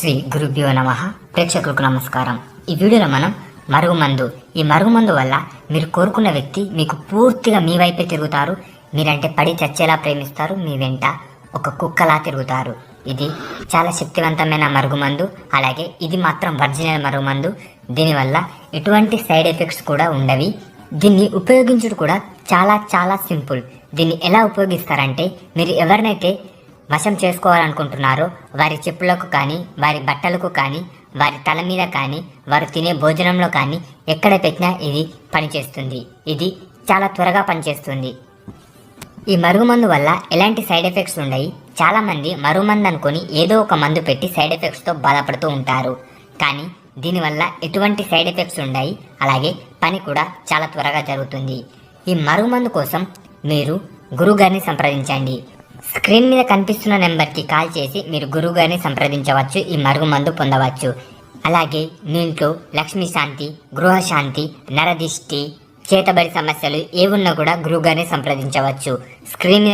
శ్రీ గురుభ్యో నమః. ప్రేక్షకులకు నమస్కారం. ఈ వీడియోలో మనం మరుగుమందు, ఈ మరుగుమందు వల్ల మీరు కోరుకున్న వ్యక్తి మీకు పూర్తిగా మీ వైపే తిరుగుతారు. మీరంటే పడి చచ్చేలా ప్రేమిస్తారు. మీ వెంట ఒక కుక్కలా తిరుగుతారు. ఇది చాలా శక్తివంతమైన మరుగుమందు. అలాగే ఇది మాత్రం ఒరిజినల్ మరుగుమందు. దీనివల్ల ఎటువంటి సైడ్ ఎఫెక్ట్స్ కూడా ఉండవి. దీన్ని ఉపయోగించుడు కూడా చాలా చాలా సింపుల్. దీన్ని ఎలా ఉపయోగిస్తారంటే, మీరు ఎవరినైతే వశం చేసుకోవాలనుకుంటున్నారో వారి చెప్పులకు కానీ, వారి బట్టలకు కానీ, వారి తల మీద కానీ, వారు తినే భోజనంలో కానీ ఎక్కడ పెట్టినా ఇది పనిచేస్తుంది. ఇది చాలా త్వరగా పనిచేస్తుంది. ఈ మరుగుమందు వల్ల ఎలాంటి సైడ్ ఎఫెక్ట్స్ ఉండవు. చాలామంది మరుగుమందు అనుకొని ఏదో ఒక మందు పెట్టి సైడ్ ఎఫెక్ట్స్తో బాధపడుతూ ఉంటారు. కానీ దీనివల్ల ఎటువంటి సైడ్ ఎఫెక్ట్స్ ఉండవు. అలాగే పని కూడా చాలా త్వరగా జరుగుతుంది. ఈ మరుగుమందు కోసం మీరు గురువుగారిని సంప్రదించండి. స్క్రీన్ మీద కనిపిస్తున్న నెంబర్కి కాల్ చేసి మీరు గురువుగారిని సంప్రదించవచ్చు. ఈ మరుగుమందు పొందవచ్చు. అలాగే మీ ఇంట్లో లక్ష్మీ శాంతి, గృహశాంతి, నరదిష్టి, చేతబడి సమస్యలు ఏవున్నా కూడా గురువుగారిని సంప్రదించవచ్చు. స్క్రీన్ మీద